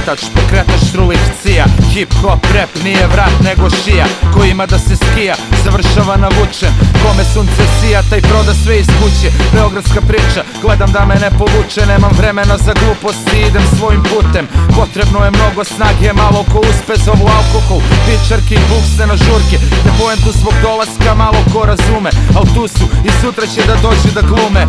pokretač, pokretač trulih cija. Hip hop rap nije vrat nego šija, ko ima da se skija, završava navučen. Kome sunce sija, taj proda sve iz kuće. Beogradska priča, gledam da me ne povuče. Nemam vremena za gluposti, idem svojim putem. Potrebno je mnogo snage, malo ko uspe zovu alkohol. Pičarki, bukse na žurke, te poentu svog dolaska malo ko razume. Al tu su i sutra će da dođu da glume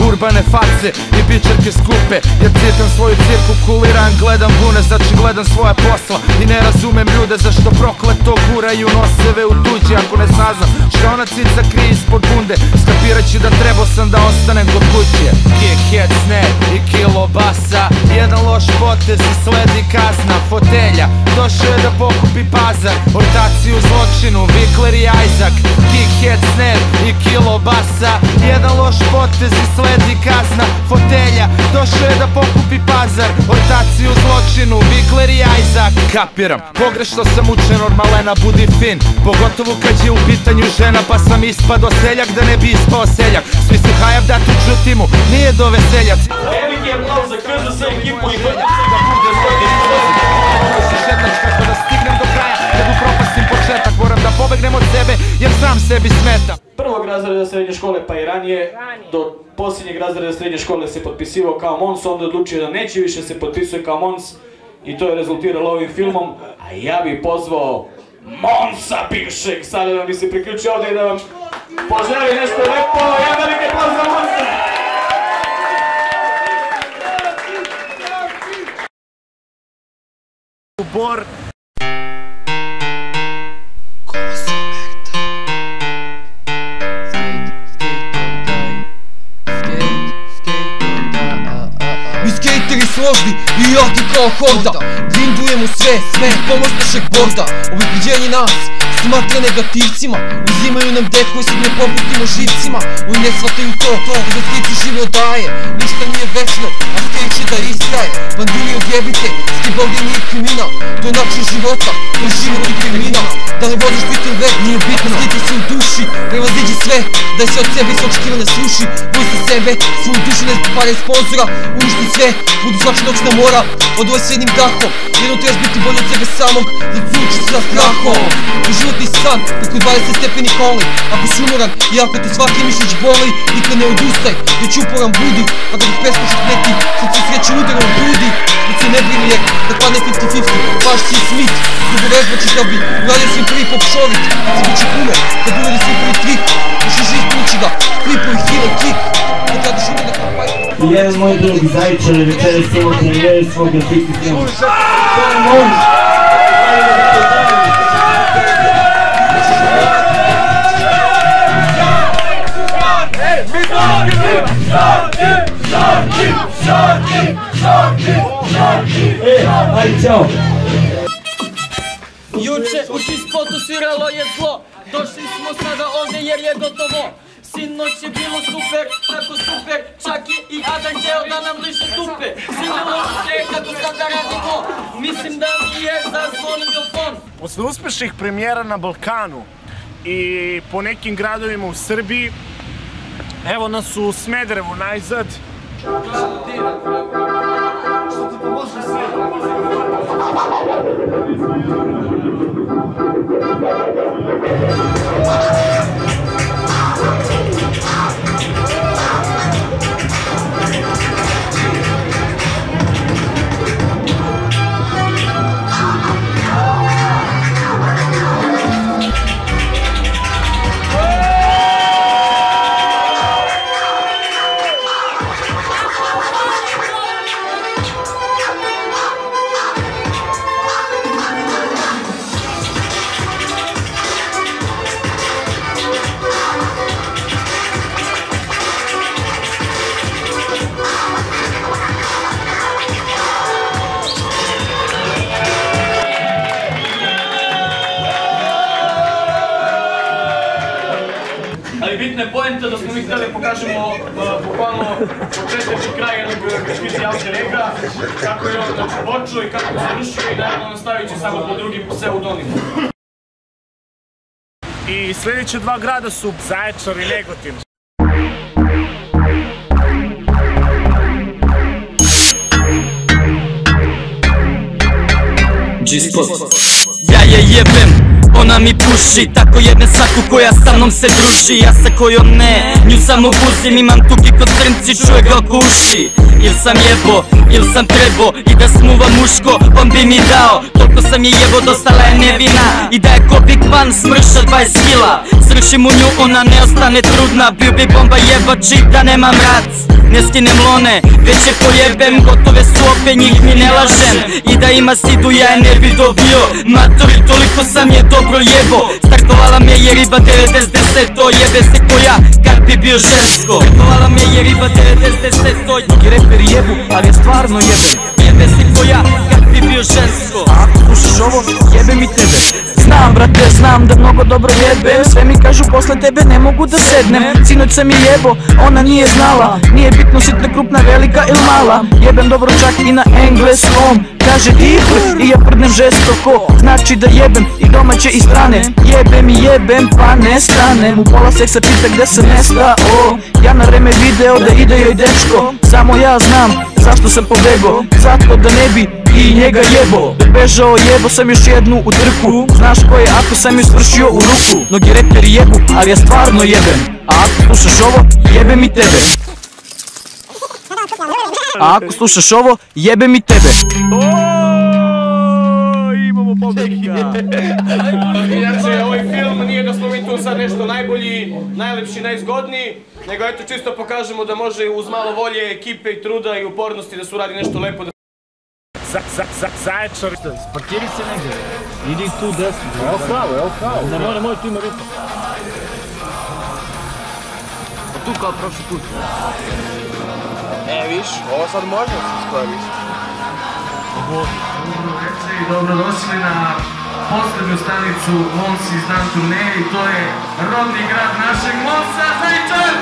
urbane face i pičarke skupe. Jer citam svoju cirku, kuliran, gledam bune. Znači gledam svoja posla i ne razumem ljude zašto prokleto guraju noseve u tuđe. Ako ne saznam što ona cica krije ispod bunde, skapirat ću da trebao sam da ostanem kod kuće. Kick, head, snare i kilo basa, jedan loš potez i sledi kazna. Fotelja, došao je da pokupi pazar, ortaciju zločinu, Vikler i Isaac. Kick, head, snare i kilo basa, jedan loš potez i sledi kazna. Fotelja, došao je da pokupi pazar, ortaciju zločinu, Vikler i Isaac. Kapiram, pogrešno sam učen od malena, budi fin, pogotovo kad je u pitanju žena, pa sam ispado seljak da ne bi ispao seljak. Svi su hajav da tu čuti mu, nije do veseljac. Veliki je aplauz za KŽS ekipu i hvala da bude moj se šetač kako da stignem do kraja. Kad upropastim početak, moram da pobegnem od sebe jer sam sebi smetam. Prvog razreda srednje škole pa i ranije, do posljednjeg razreda srednje škole se potpisivao kao Mons, onda odlučio da neće više se potpisuje kao Mons i to je rezultiralo ovim filmom. A ja bih pozvao Monsa bivšeg sada da mi se priključi ovdje i da vam poželi nešto lepo. Ja velike pozdrav Monsa! Bor Mi skateri složni i jaki kao Honda, grindujemo sve, pomoć našeg borda. Ovi priđeni nas smatra negativcima, uzimaju nam deku i sad ne poputimo živcima. Oni ne shvataju to, da skate život daje, ništa nije večno, a skate će da istraje. Bandili odjebite, skateboarding nije kriminal, to je način života, to je život i kriminal. Da ne vodiš bitan vek, nije bitno, skate se u duši, prevaziđi sve, daj se od sebe i svog škivana sluši. Boj se sebe, svoju dušu ne zbog pare sponzora, uništi sve, budu svaki noćna mora, odvoj s jednim dahom. Jednom trebaš biti bolji od sebe samog, zacuči se sa strahom. I životni san, preko 20 stepeni koli, ako si umoran i ako te svaki mišić boli, nikad ne odustaj, već uporan budi. A kad ih preskočiš neki, sad se sreće udarom grudi. Već se ne brini jer da padne 50-50, baš ti je Smith. Dugo vežba ćeš da bi uradio svoj prvi pop šovit, sad će kume, kad uradi svoj prvi trik. Još i živ kući ga, flipuj heel and kick, kad radiš ume da kapaj. I jedan moj drugi Zajčar večeri samo treniraju svog graffiti filma. To je Mons! Ajde, čao! Juče u Čistotu sviralo je zlo, došli smo sada ovdje jer je gotovo. Sinoć je bilo super, tako super, čak i Adam hteo da nam liše dupe. Svinjalo se kako sada radimo, mislim da mi je zazvonio fon. Posle uspešnih premijera na Balkanu i po nekim gradovima u Srbiji, evo nas u Smederevu najzad. Što ti pomože sve? Bitna je poenta da smo mi htjeli pokažemo bukvalno početak i kraj jednog Grškici Javče Rega, kako je on počeo i kako se rušio i naravno nastavit će samo po drugim pseudonima. I sljedeće dva grada su Zaječar i Negotin. G-Spot. Ja je jebem, ona mi puši, tako jedne svaku koja sa mnom se druži. Ja sa kojom ne, nju samo buzim, imam tuki kod crnci, čuje ga oko uši. Il sam jebo, il sam trebo, i da smuva muško, on bi mi dao. Toliko sam je jebo, dostala je nevina, i da je ko Big Van smrša 20 kila. Sršim u nju, ona ne ostane trudna, bio bi bomba jebači da nemam rat. Ne skinem lone, već je pojebem, gotove su opet, njih mi ne lažem. I da ima sidu, ja je ne bi dobio, matori toliko sam je dobro jebo. Startovala me je riba 90, to jebe se ko ja, kad bi bio žensko. Startovala me je riba 90, to Mnogi reperi jebu, ali je stvarno jebem. jebe se ko ja, kad bi bio žensko. A ako slušaš ovo, jebem i tebe. Znam brate, znam da mnogo dobro jebem. Sve mi kažu posle tebe ne mogu da sednem. Sinoć sam je jebo, ona nije znala. Nije bitno sitna, krupna, velika ili mala. Jebem dobro čak i na engleskom. Kaže ti prd i ja prdnem žestoko. Znači da jebem i domaće i strane. Jebem i jebem pa ne stanem. U pola seksa pita gde sam nestao. Ja na vreme video da ide joj dečko. Samo ja znam zašto sam pobego. Zato da ne bi i njega jebo. Bežao jebo sam još jednu u trku. Znaš ko je ako sam ju svršio u ruku. Mnogi reperi jebu, ali ja stvarno jebem. A ako slušaš ovo, jebem i tebe. A ako slušaš ovo, jebem i tebe. Imamo pobednika. Inače, ovaj film nije da smo mi tu sad nešto najbolji, najlepši, najzgodniji, nego eto čisto pokažemo da može uz malo volje, ekipe i truda i upornosti da se uradi nešto lepo. Zaječar. Parkiri se negdje. Idi tu desno. Evo pravo. Nemoj tu ima ripa. Tu kao prošli put. Viš, ovo sad može se skoristi. Dobrodošli na posljednju stanicu Mons iz dan turneje i to je rodni grad našeg Monsa, Zaječar!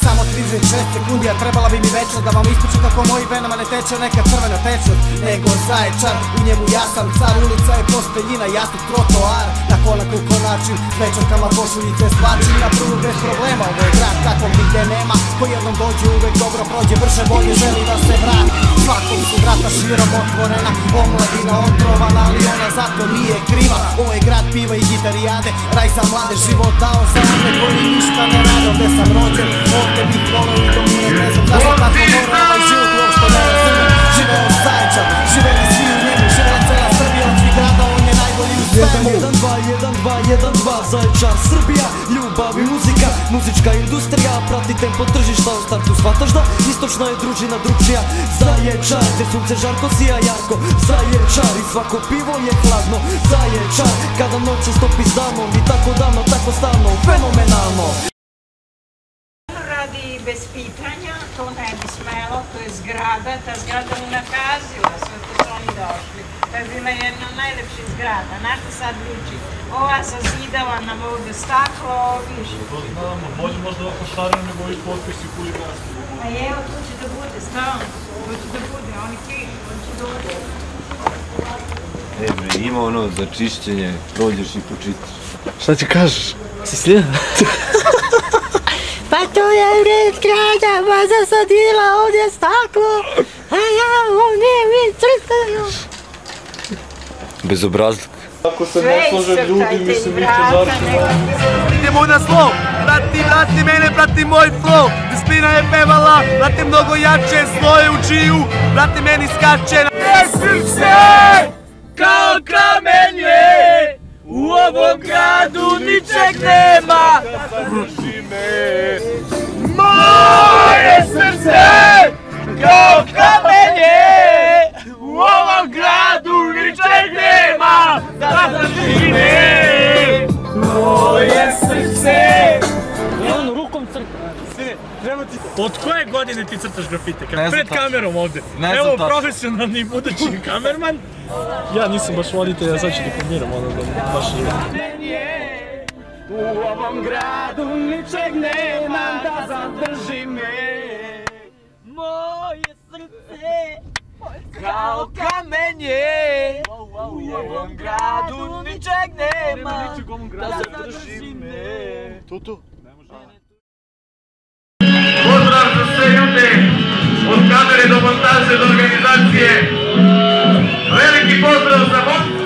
Samo 36 sekundi, a trebala bi mi večer da vam ispričam kako moji venama ne teče neka crvena tečnost. Nego Zaječar, u njemu ja sam car, ulica je posteljina, ja sam trotoar. Na koliko način, s večerkama pošuljice svlačim na prvu bez problema. Ovo je grad kakvom nigde nema, koji jednom dođe uvek dobro prođe, brže bolje želi da se vrati. Svakom su vrata širom otvorena, omladina otrovana, ali ona zato nije kriva. Ovo je grad piva i gitarijade, raj za mlade, život dao za one koji ništa ne rade. Ovde sam rođen, ovde bih volao i domiram, ne znam zašto tako mora ovaj život uopšto ne razumem. Živeo Zaječar, živeli svi u njemu, živela cela Srbija od svih grada, on je najbolji u svemu. 1-2-1-2-1-2 Zaječar, Srbija, ljubav i muzika, muzička industrija, prati tempo tržišta, u startu shvataš da istočna je družina drugčija. Zaječar, gde sunce žarko sija jarko, Zaječar i svako pivo je hladno. Zaječar, kada noć se stopi s danom i tako davno, tako stalno, fenomenalno. Bez pitanja, to ne bi smelo, to je zgrada, ta zgrada unakazila sve to su oni došli. To je bila jedna od najlepših zgrada, na što sad liči? Ova sazidala nam ovdje staklo, više. Bolje možda ovako šarano nego ovih potpisi huliganski. A evo, tu će da bude, stavno, tu će da bude, oni pišu, tu će da bude. Bre, ima ono za čišćenje, prođeš i počistiš. Šta ti kažeš? Si slijedan? Pa to je red zgrada, ma zasadila ovdje staklo, a ja ovdje mi crtaju. Bezobrazluk. Ako se ne slože ljudi, mislim mi će završiti. Idemo na slov, prati mene, prati moj flow. Despina je pevala, prati mnogo jače, svoje u čiju, prati meni skače. Srce kao kamenje, u ovom gradu ničeg nema. Moje srce kao kamenje, u ovom gradu ničeg nema. Zadrži me, moje srce. Ono, rukom crta. Od koje godine ti crtaš grafite? Pred kamerom ovdje. Evo profesionalni budući kamerman. Ja nisam baš voditelj, ja sad ću diplomiram ono da baš u ovom gradu ničeg nema da zadrži me. Moje srce kao kamenje, u ovom gradu ničeg nema da zadrži me. Tu. kamere, do montaže, do organizacije. Veliki pozdrav za Monca!